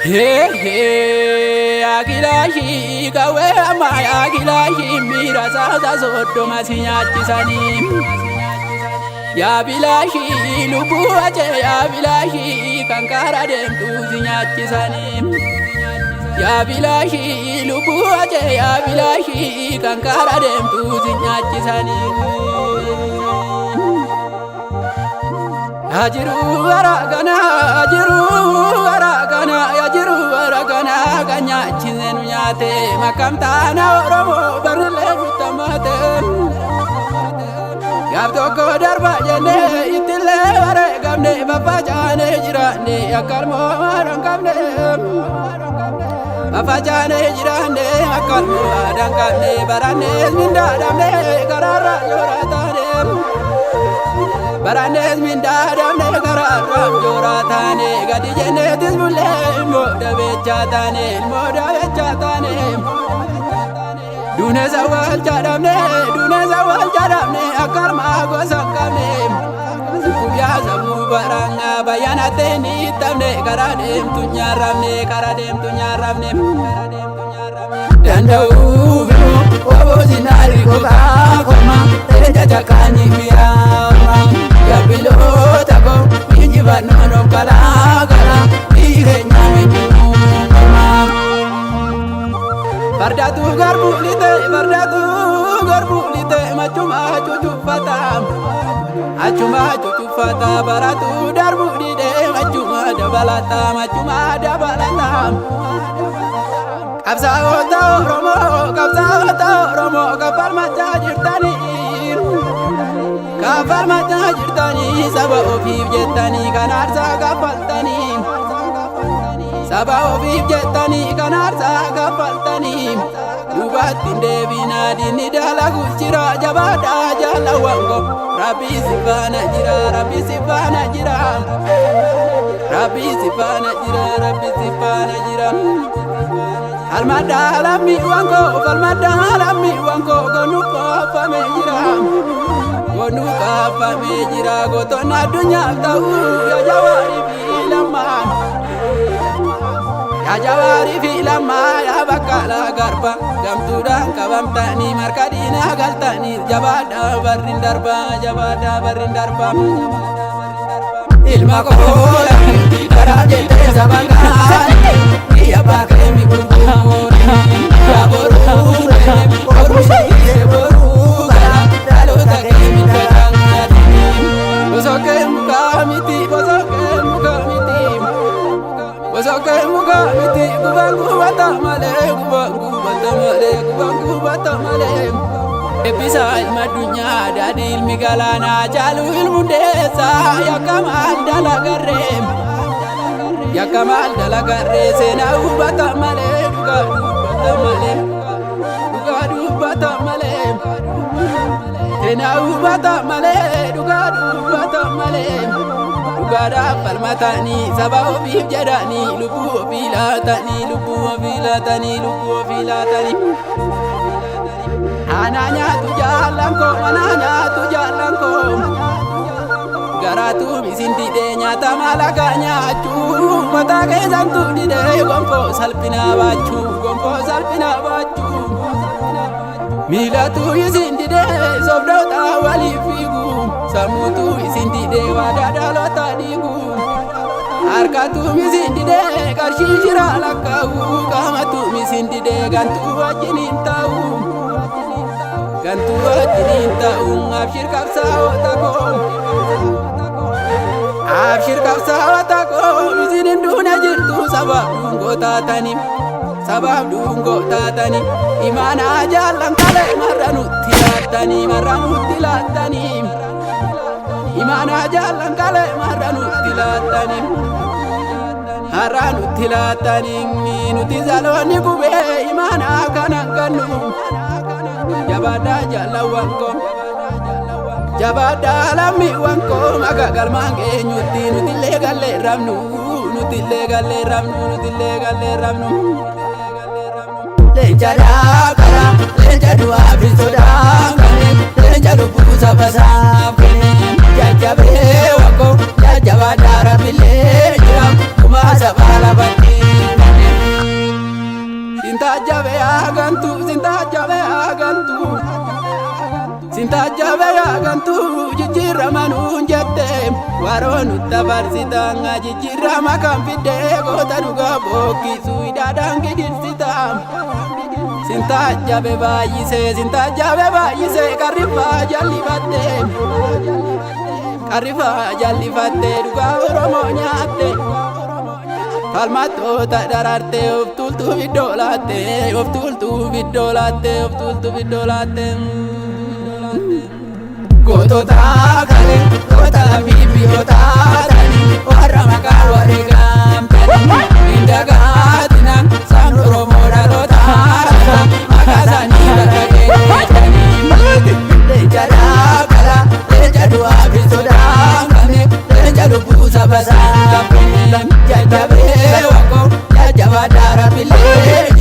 Hey hey, agilashi kawe amaya agilashi mira sa soddo masinyati sani. Ya bilashi lubu aje ya bilashi kankara dem tu zinyati sani. Ya bilashi lubu aje ya bilashi kankara dem tu zinyati sani. Ajiru aragana ajiru aragana ganya chinen nyate makamta na oromo barle butamate yabdo ko darba jene itile are gamne baba jane jirane akalmo arangamne baba jane jirane akalmo arangamne barane minda damne karara yoratane Baranes minda damne kararam joratane gadi jenetis bulle moda bechatane dune zawal jadamne akarma gosankamne kuya zamu baranga bayanate ni tamne karadem tunyaramne dandau obozinari kokakoma tejajakani miyama ya pilota ko injiba nono kala ire nyame nyuma bardatu garbulite machuma chuchu fata baratu darbulide machuma dabalata Kabsaota Oromo kafal macha jirtani saba ofif jettani kanarsa kafaltani dubatin debina dini dalagu jira jabada jalawango Rabbi sifana jira Almada alami wango gonuka fame jira gotona dunya tahu ya jawari filama ya bakala garba gamturan kabamtani markadina galtani jabada barrin darba ilma kola karaje te sabangani iya bakemi kumuri ya boru gara dalo takemi takangati bosoke mukamiti kubangu batamale Ebisa ilmadunya dadi ilmi galana jalu ilmu desa ya kamal dalagarre sena batamale Dugada falmatani sabao bif jadani lubu filatani Ananya tu jalanko Garatu bisindi de nyata malakanya acu mata kezan tu di de gompo salpina bacu Milatu isindi de sobdota wali figu samutu isindi de wadadalo tadigu Arkatu misindi de karshishira lakau kamatu misindi de gantu wajinin tau abshir kapsawatako izinin duna jirtu sabab dungo tatani imana jalan kale marranutti latani nuti zaloni kube imana kanan kanu Jabada lami wanko magagal mange nyuti nuti legale ramnu Lenjada kara lenjadu abisoda kane lenjadu busa basa kane jajabe wanko jajabada rabile jam kumasa bala bati sintajabe yaagantu jijjiiramanuun jette waroon utabarsitan jijjiirama kan fidde goota dhugaa bookkisu hidhaadhaan gidirsita sintajabe baay'ise qarrifaa jallifatte dhugaa Oromoo nyaatte falmattoota dararte of tuultuuf iddoo laatte gootota kale goota bibbiyoota tani warra maqaa wareegamtani indagaatina saan Oromoo dhaloota maqaa isaanii bakka geejjibanii leenca daakala leenca du'aa fi sodaanqame leenca lubbuu saba saafame jajjabee waqoo jajjabaa daara billee